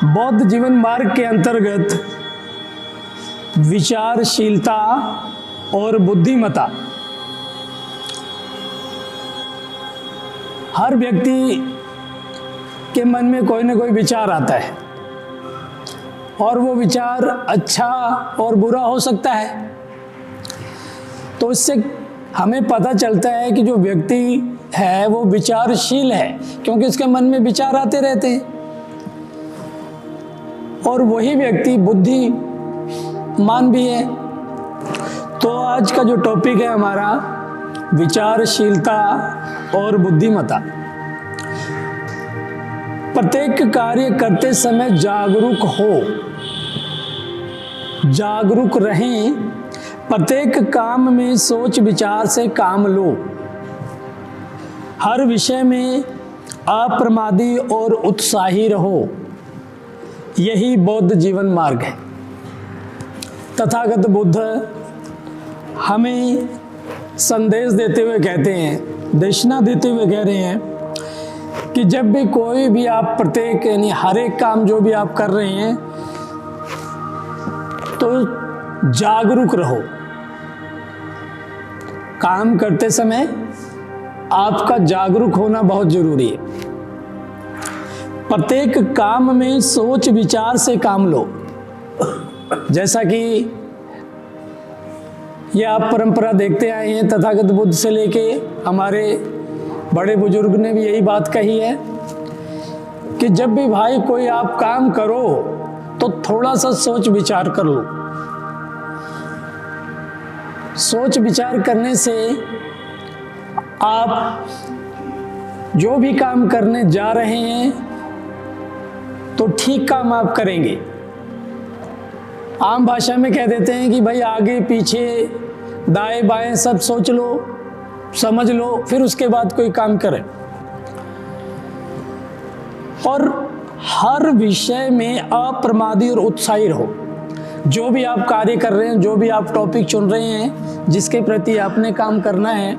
बौद्ध जीवन मार्ग के अंतर्गत विचारशीलता और बुद्धिमत्ता। हर व्यक्ति के मन में कोई ना कोई विचार आता है और वो विचार अच्छा और बुरा हो सकता है। तो इससे हमें पता चलता है कि जो व्यक्ति है वो विचारशील है, क्योंकि उसके मन में विचार आते रहते हैं। और वही व्यक्ति बुद्धिमान भी है। तो आज का जो टॉपिक है हमारा विचारशीलता और बुद्धिमत्ता। प्रत्येक कार्य करते समय जागरूक हो, जागरूक रहें। प्रत्येक काम में सोच विचार से काम लो। हर विषय में अप्रमादी और उत्साही रहो। यही बौद्ध जीवन मार्ग है। तथागत बुद्ध हमें संदेश देते हुए कहते हैं, देशना देते हुए कह रहे हैं कि जब भी कोई भी आप प्रत्येक यानी हर एक काम जो भी आप कर रहे हैं तो जागरूक रहो। काम करते समय आपका जागरूक होना बहुत जरूरी है। प्रत्येक काम में सोच विचार से काम लो। जैसा कि ये आप परंपरा देखते आए हैं, तथागत बुद्ध से लेके हमारे बड़े बुजुर्ग ने भी यही बात कही है कि जब भी भाई कोई आप काम करो तो थोड़ा सा सोच विचार कर लो। सोच विचार करने से आप जो भी काम करने जा रहे हैं तो ठीक काम आप करेंगे। आम भाषा में कह देते हैं कि भाई आगे पीछे दाएं बाएं सब सोच लो, समझ लो, फिर उसके बाद कोई काम करें। और हर विषय में अप्रमादी और उत्साही रहो। जो भी आप कार्य कर रहे हैं, जो भी आप टॉपिक चुन रहे हैं, जिसके प्रति आपने काम करना है,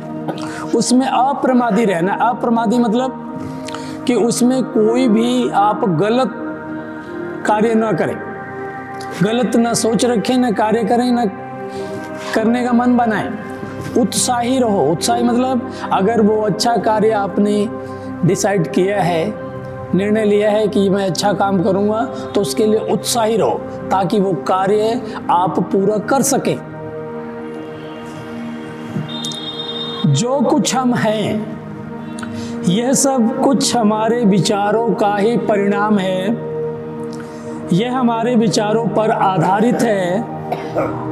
उसमें अप्रमादी रहना। अप्रमादी मतलब कि उसमें कोई भी आप गलत कार्य ना करें, गलत ना सोच रखें, ना कार्य करें, ना करने का मन बनाएं। उत्साही रहो। उत्साही मतलब अगर वो अच्छा कार्य आपने डिसाइड किया है, निर्णय लिया है कि मैं अच्छा काम करूंगा, तो उसके लिए उत्साही रहो ताकि वो कार्य आप पूरा कर सकें। जो कुछ हम हैं यह सब कुछ हमारे विचारों का ही परिणाम है। यह हमारे विचारों पर आधारित है।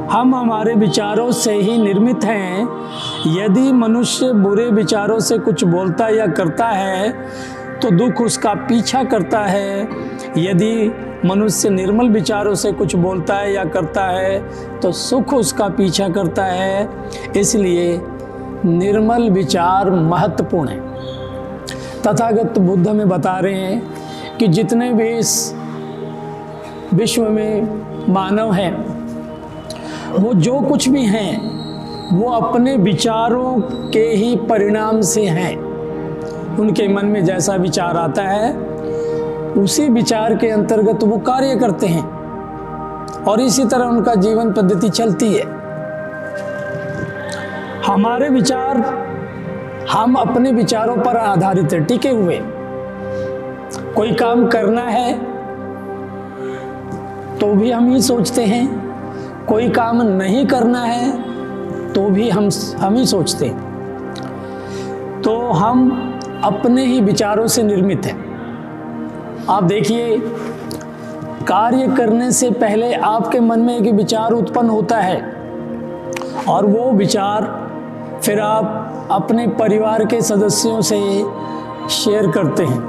हम हमारे विचारों से ही निर्मित हैं। यदि मनुष्य बुरे विचारों से कुछ बोलता या करता है तो दुख उसका पीछा करता है। यदि मनुष्य निर्मल विचारों से कुछ बोलता है या करता है तो सुख उसका पीछा करता है। इसलिए निर्मल विचार महत्वपूर्ण है। तथागत बुद्ध हमें बता रहे हैं कि जितने भी इस विश्व में मानव हैं, वो जो कुछ भी हैं वो अपने विचारों के ही परिणाम से हैं। उनके मन में जैसा विचार आता है उसी विचार के अंतर्गत वो कार्य करते हैं और इसी तरह उनका जीवन पद्धति चलती है। हमारे विचार, हम अपने विचारों पर आधारित है, टिके हुए। कोई काम करना है तो भी हम ही सोचते हैं, कोई काम नहीं करना है तो भी हम ही सोचते हैं। तो हम अपने ही विचारों से निर्मित हैं। आप देखिए, कार्य करने से पहले आपके मन में एक विचार उत्पन्न होता है और वो विचार फिर आप अपने परिवार के सदस्यों से शेयर करते हैं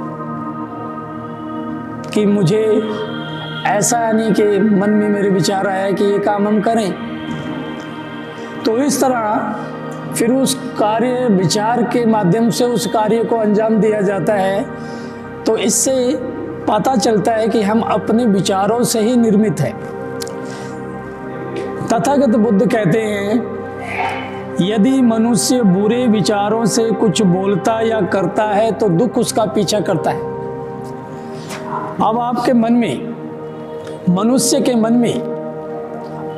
कि मुझे ऐसा नहीं कि मन में मेरे विचार आया कि ये काम हम करें। तो इस तरह फिर उस कार्य विचार के माध्यम से उस कार्य को अंजाम दिया जाता है। तो इससे पता चलता है कि हम अपने विचारों से ही निर्मित हैं। तथागत बुद्ध कहते हैं, यदि मनुष्य बुरे विचारों से कुछ बोलता या करता है तो दुख उसका पीछा करता है। अब आपके मन में मनुष्य के मन में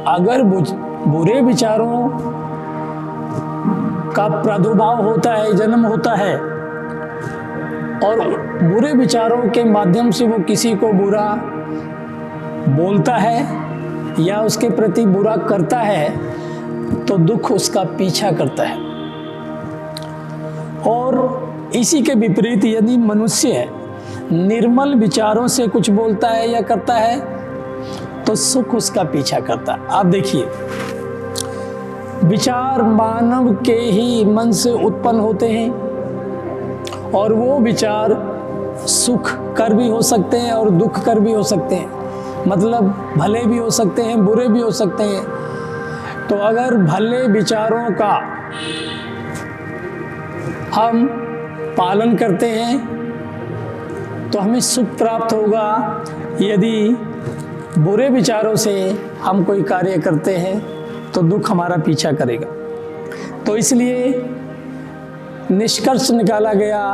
अगर बुरे विचारों का प्रादुर्भाव होता है, जन्म होता है, और बुरे विचारों के माध्यम से वो किसी को बुरा बोलता है या उसके प्रति बुरा करता है, तो दुख उसका पीछा करता है। और इसी के विपरीत यदि मनुष्य निर्मल विचारों से कुछ बोलता है या करता है, तो सुख उसका पीछा करता है। आप देखिए, विचार मानव के ही मन से उत्पन्न होते हैं, और वो विचार सुख कर भी हो सकते हैं और दुख कर भी हो सकते हैं, मतलब भले भी हो सकते हैं, बुरे भी हो सकते हैं। तो अगर भले विचारों का हम पालन करते हैं तो हमें सुख प्राप्त होगा, यदि बुरे विचारों से हम कोई कार्य करते हैं तो दुख हमारा पीछा करेगा। तो इसलिए निष्कर्ष निकाला गया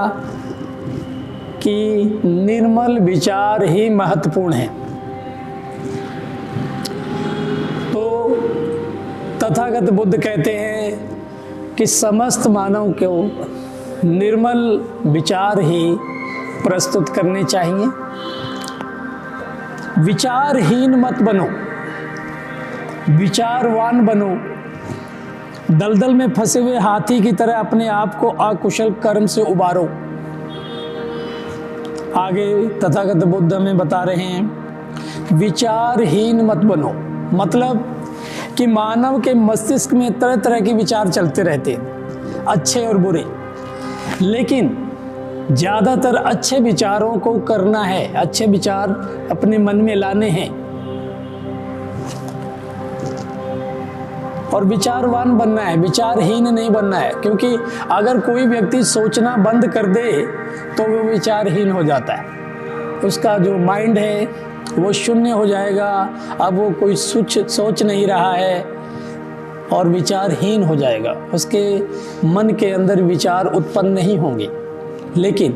कि निर्मल विचार ही महत्वपूर्ण है। तो तथागत बुद्ध कहते हैं कि समस्त मानव को निर्मल विचार ही प्रस्तुत करने चाहिए। विचारहीन मत बनो, विचारवान बनो। दलदल में फंसे हुए हाथी की तरह अपने आप को अकुशल कर्म से उबारो। आगे तथागत बुद्ध हमें बता रहे हैं, विचारहीन मत बनो, मतलब कि मानव के मस्तिष्क में तरह तरह के विचार चलते रहते हैं, अच्छे और बुरे, लेकिन ज़्यादातर अच्छे विचारों को करना है, अच्छे विचार अपने मन में लाने हैं और विचारवान बनना है, विचारहीन नहीं बनना है। क्योंकि अगर कोई व्यक्ति सोचना बंद कर दे तो वो विचारहीन हो जाता है, उसका जो माइंड है वो शून्य हो जाएगा, अब वो कोई सोच नहीं रहा है और विचारहीन हो जाएगा, उसके मन के अंदर विचार उत्पन्न नहीं होंगे। लेकिन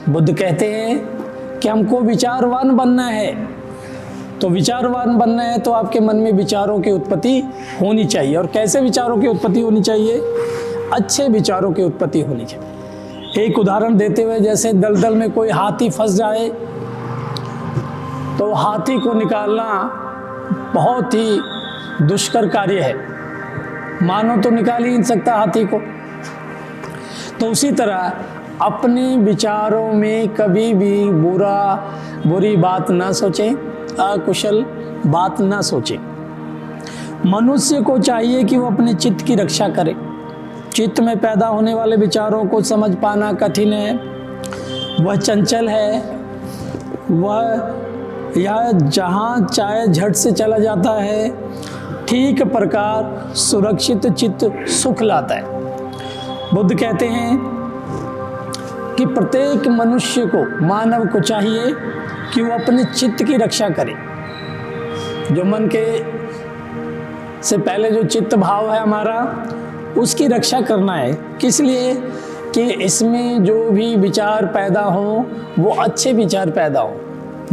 बुद्ध कहते हैं कि हमको विचारवान बनना है। तो विचारवान बनना है तो आपके मन में विचारों की उत्पत्ति होनी चाहिए। और कैसे विचारों की उत्पत्ति होनी चाहिए? अच्छे विचारों की उत्पत्ति होनी चाहिए। एक उदाहरण देते हुए, जैसे दलदल में कोई हाथी फंस जाए तो हाथी को निकालना बहुत ही दुष्कर कार्य है, मानव तो निकाल ही नहीं सकता हाथी को। तो उसी तरह अपने विचारों में कभी भी बुरी बात ना सोचें, अकुशल बात ना सोचें। मनुष्य को चाहिए कि वो अपने चित्त की रक्षा करे। चित्त में पैदा होने वाले विचारों को समझ पाना कठिन है, वह चंचल है, वह या जहाँ चाहे झट से चला जाता है। ठीक प्रकार सुरक्षित चित्त सुख लाता है। बुद्ध कहते हैं कि प्रत्येक मनुष्य को, मानव को चाहिए कि वो अपने चित्त की रक्षा करे। जो मन के से पहले जो चित्त भाव है हमारा, उसकी रक्षा करना है। किस लिए? कि इसमें जो भी विचार पैदा हो वो अच्छे विचार पैदा हो,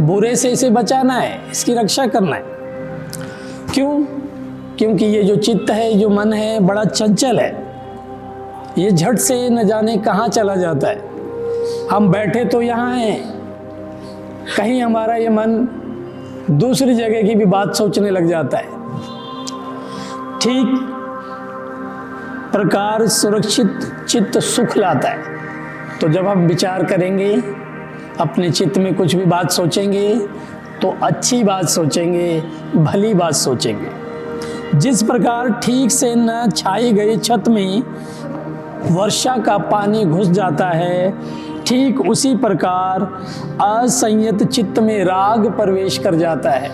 बुरे से इसे बचाना है, इसकी रक्षा करना है। क्यों? क्योंकि ये जो चित्त है, जो मन है, बड़ा चंचल है, ये झट से न जाने कहाँ चला जाता है। हम बैठे तो यहाँ हैं, कहीं हमारा ये मन दूसरी जगह की भी बात सोचने लग जाता है। ठीक प्रकार सुरक्षित चित्त सुख लाता है। तो जब हम विचार करेंगे, अपने चित्त में कुछ भी बात सोचेंगे तो अच्छी बात सोचेंगे, भली बात सोचेंगे। जिस प्रकार ठीक से न छाई गई छत में वर्षा का पानी घुस जाता है, ठीक उसी प्रकार असंयत चित्त में राग प्रवेश कर जाता है।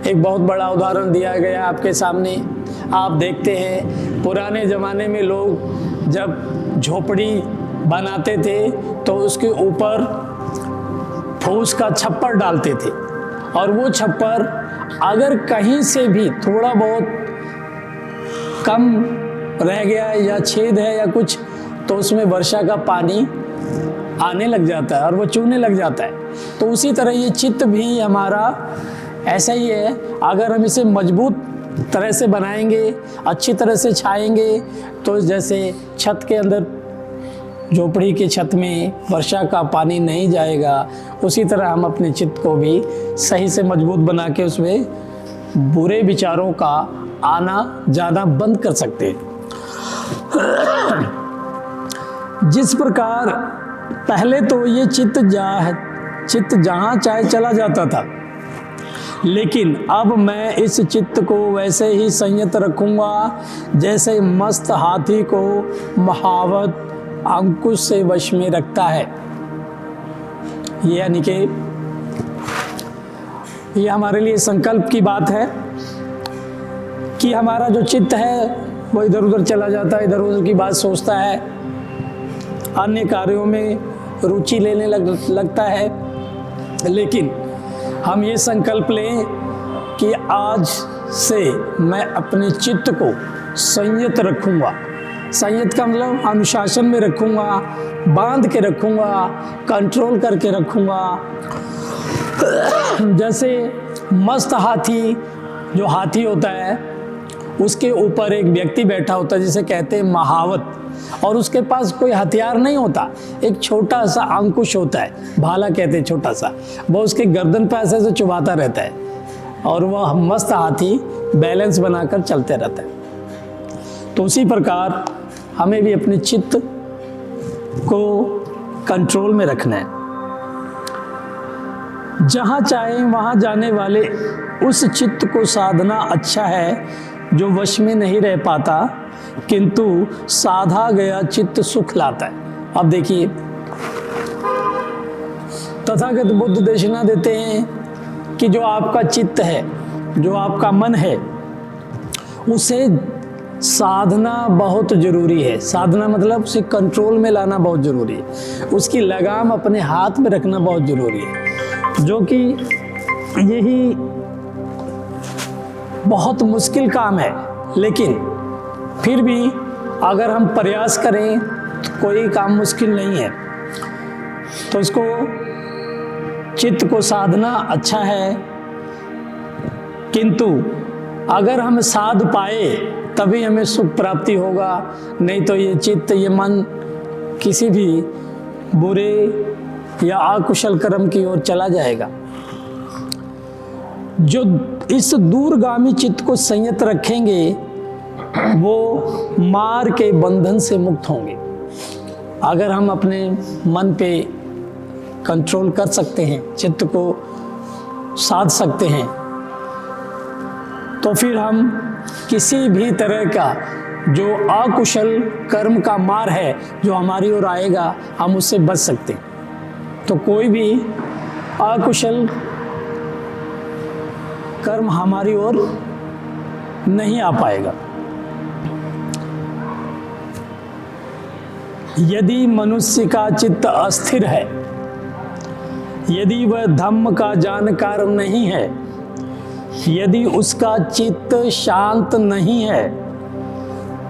एक बहुत बड़ा उदाहरण दिया गया आपके सामने। आप देखते हैं पुराने ज़माने में लोग जब झोपड़ी बनाते थे तो उसके ऊपर फूस का छप्पर डालते थे, और वो छप्पर अगर कहीं से भी थोड़ा बहुत कम रह गया या छेद है या कुछ, तो उसमें वर्षा का पानी आने लग जाता है और वो चूने लग जाता है। तो उसी तरह ये चित्त भी हमारा ऐसा ही है। अगर हम इसे मजबूत तरह से बनाएंगे, अच्छी तरह से छाएंगे, तो जैसे छत के अंदर, झोपड़ी के छत में वर्षा का पानी नहीं जाएगा, उसी तरह हम अपने चित्त को भी सही से मजबूत बना के उसमें बुरे विचारों का आना जाना बंद कर सकते हैं। जिस प्रकार पहले तो ये चित्त जहाँ चाहे चला जाता था, लेकिन अब मैं इस चित्त को वैसे ही संयत रखूंगा जैसे मस्त हाथी को महावत अंकुश से वश में रखता है। ये यानी कि ये हमारे लिए संकल्प की बात है कि हमारा जो चित्त है वो इधर उधर चला जाता है, इधर उधर की बात सोचता है, अन्य कार्यों में रुचि लेने लगता है। लेकिन हम ये संकल्प लें कि आज से मैं अपने चित्त को संयत रखूंगा। संयत का मतलब अनुशासन में रखूंगा, बांध के रखूंगा, कंट्रोल करके रखूंगा। जैसे मस्त हाथी, जो हाथी होता है उसके ऊपर एक व्यक्ति बैठा होता है जिसे कहते हैं महावत, और उसके पास कोई हथियार नहीं होता, एक छोटा सा अंकुश होता है, भाला कहते हैं छोटा सा, वो उसके गर्दन पर ऐसे चुभाता रहता है और वह मस्त हाथी बैलेंस बनाकर चलते रहता है। तो उसी प्रकार हमें भी अपने चित्त को कंट्रोल में रखना है। जहाँ चाहे वहाँ जाने वाले उस चित्त को साधना अच्छा है जो वश में नहीं रह पाता, किंतु साधा गया चित्त सुख लाता है। अब देखिए, तथागत बुद्ध देशना देते हैं कि जो आपका चित्त है, जो आपका मन है, उसे साधना बहुत जरूरी है। साधना मतलब उसे कंट्रोल में लाना बहुत जरूरी है, उसकी लगाम अपने हाथ में रखना बहुत जरूरी है, जो कि यही बहुत मुश्किल काम है। लेकिन फिर भी अगर हम प्रयास करें तो कोई काम मुश्किल नहीं है। तो इसको, चित्त को साधना अच्छा है, किंतु अगर हम साध पाए तभी हमें सुख प्राप्ति होगा, नहीं तो ये चित्त, ये मन किसी भी बुरे या अकुशल कर्म की ओर चला जाएगा। जो इस दूरगामी चित्त को संयत रखेंगे वो मार के बंधन से मुक्त होंगे। अगर हम अपने मन पे कंट्रोल कर सकते हैं, चित्त को साध सकते हैं, तो फिर हम किसी भी तरह का जो अकुशल कर्म का मार है जो हमारी ओर आएगा, हम उससे बच सकते हैं। तो कोई भी अकुशल कर्म हमारी ओर नहीं आ पाएगा। यदि मनुष्य का चित्त अस्थिर है, यदि वह धम्म का जानकार नहीं है, यदि उसका चित्त शांत नहीं है,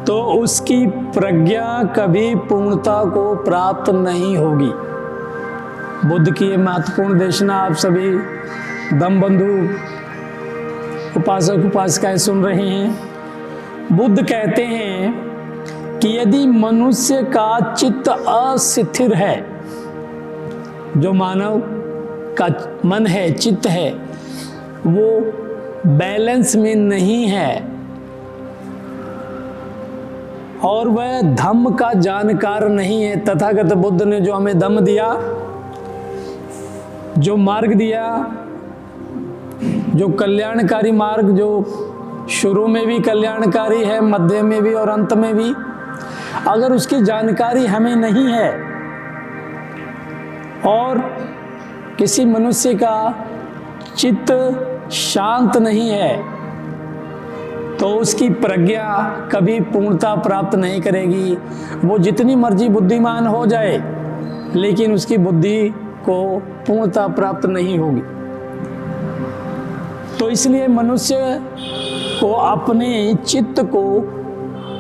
तो उसकी प्रज्ञा कभी पूर्णता को प्राप्त नहीं होगी। बुद्ध की ये महत्वपूर्ण देशना आप सभी दम बंधु उपासक उपासिकाएं सुन रहे हैं। बुद्ध कहते हैं कि यदि मनुष्य का चित्त अस्थिर है, जो मानव का मन है, चित्त है, वो बैलेंस में नहीं है और वह धम्म का जानकार नहीं है, तथागत बुद्ध ने जो हमें धम्म दिया, जो मार्ग दिया, जो कल्याणकारी मार्ग, जो शुरू में भी कल्याणकारी है, मध्य में भी और अंत में भी, अगर उसकी जानकारी हमें नहीं है और किसी मनुष्य का चित्त शांत नहीं है, तो उसकी प्रज्ञा कभी पूर्णता प्राप्त नहीं करेगी। वो जितनी मर्जी बुद्धिमान हो जाए, लेकिन उसकी बुद्धि को पूर्णता प्राप्त नहीं होगी। तो इसलिए मनुष्य को अपने चित्त को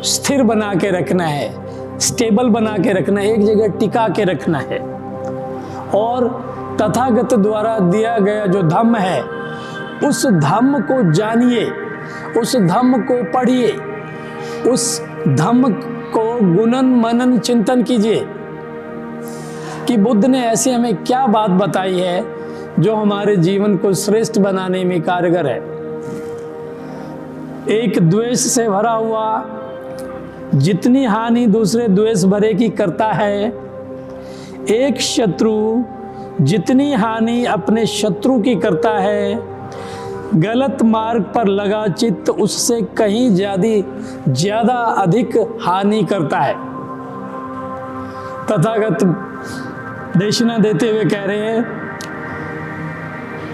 स्थिर बना के रखना है, स्टेबल बना के रखना है, एक जगह टिका के रखना है। और तथागत द्वारा दिया गया जो धम्म है, उस धम्म को जानिए, उस धम्म को पढ़िए, उस धम्म को गुणन मनन चिंतन कीजिए कि बुद्ध ने ऐसी हमें क्या बात बताई है जो हमारे जीवन को श्रेष्ठ बनाने में कारगर है। एक द्वेष से भरा हुआ जितनी हानि दूसरे द्वेष भरे की करता है, एक शत्रु जितनी हानि अपने शत्रु की करता है, गलत मार्ग पर लगा चित्त उससे कहीं ज्यादा अधिक हानि करता है। तथागत देशना देते हुए कह रहे हैं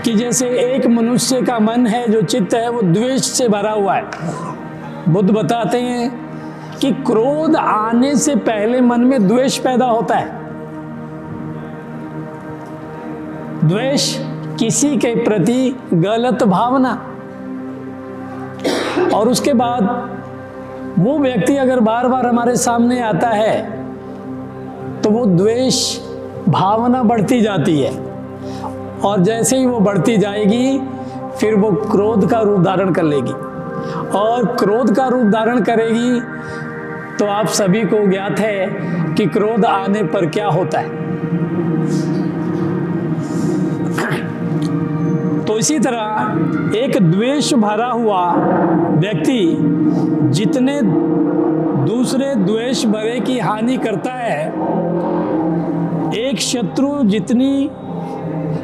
कि जैसे एक मनुष्य का मन है, जो चित्त है, वो द्वेष से भरा हुआ है। बुद्ध बताते हैं कि क्रोध आने से पहले मन में द्वेष पैदा होता है। द्वेष किसी के प्रति गलत भावना, और उसके बाद वो व्यक्ति अगर बार बार हमारे सामने आता है तो वो द्वेष भावना बढ़ती जाती है, और जैसे ही वो बढ़ती जाएगी फिर वो क्रोध का रूप धारण कर लेगी, और क्रोध का रूप धारण करेगी तो आप सभी को ज्ञात है कि क्रोध आने पर क्या होता है। तो इसी तरह एक द्वेष भरा हुआ व्यक्ति जितने दूसरे द्वेष भरे की हानि करता है, एक शत्रु जितनी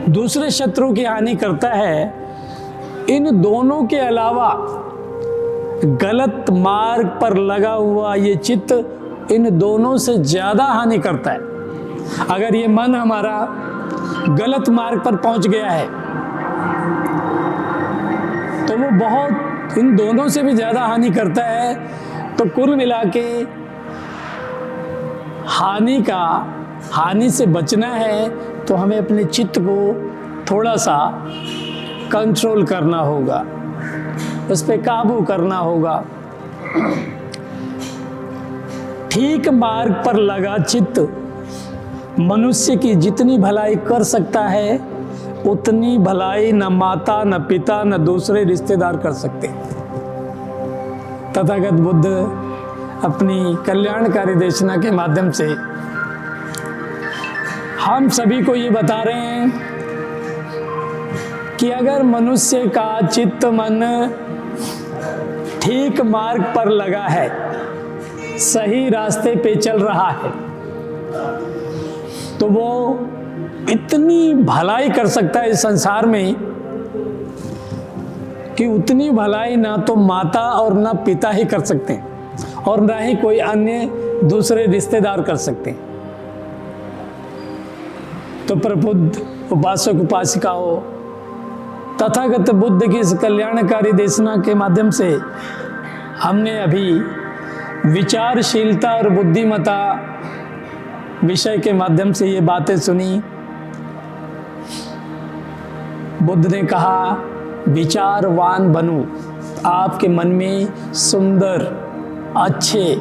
दूसरे शत्रु की हानि करता है, इन दोनों के अलावा गलत मार्ग पर लगा हुआ ये चित्त इन दोनों से ज्यादा हानि करता है। अगर ये मन हमारा गलत मार्ग पर पहुंच गया है तो वो बहुत इन दोनों से भी ज्यादा हानि करता है। तो कुल मिला के हानि से बचना है तो हमें अपने चित्त को थोड़ा सा कंट्रोल करना होगा, उस पर काबू करना होगा। ठीक मार्ग पर लगा चित्त मनुष्य की जितनी भलाई कर सकता है, उतनी भलाई न माता न पिता न दूसरे रिश्तेदार कर सकते। तथागत बुद्ध अपनी कल्याणकारी देशना के माध्यम से हम सभी को ये बता रहे हैं कि अगर मनुष्य का चित्त मन ठीक मार्ग पर लगा है, सही रास्ते पे चल रहा है, तो वो इतनी भलाई कर सकता है इस संसार में कि उतनी भलाई ना तो माता और ना पिता ही कर सकते हैं, और ना ही कोई अन्य दूसरे रिश्तेदार कर सकते हैं। तो प्रबुद्ध उपासक उपासिकाओं, तथागत बुद्ध की इस कल्याणकारी देशना के माध्यम से हमने अभी विचारशीलता और बुद्धिमत्ता विषय के माध्यम से ये बातें सुनी। बुद्ध ने कहा विचारवान बनो, आपके मन में सुंदर अच्छे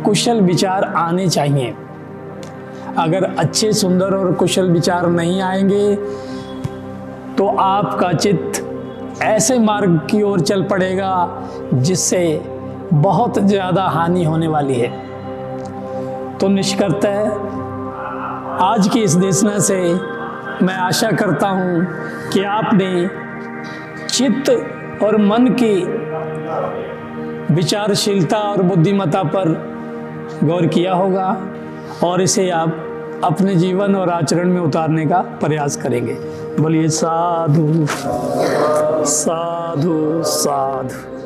कुशल विचार आने चाहिए। अगर अच्छे सुंदर और कुशल विचार नहीं आएंगे तो आपका चित्त ऐसे मार्ग की ओर चल पड़ेगा जिससे बहुत ज़्यादा हानि होने वाली है। तो निष्कर्तः आज की इस देशना से मैं आशा करता हूँ कि आपने चित्त और मन की विचारशीलता और बुद्धिमत्ता पर गौर किया होगा और इसे आप अपने जीवन और आचरण में उतारने का प्रयास करेंगे। बोलिए साधु साधु साधु।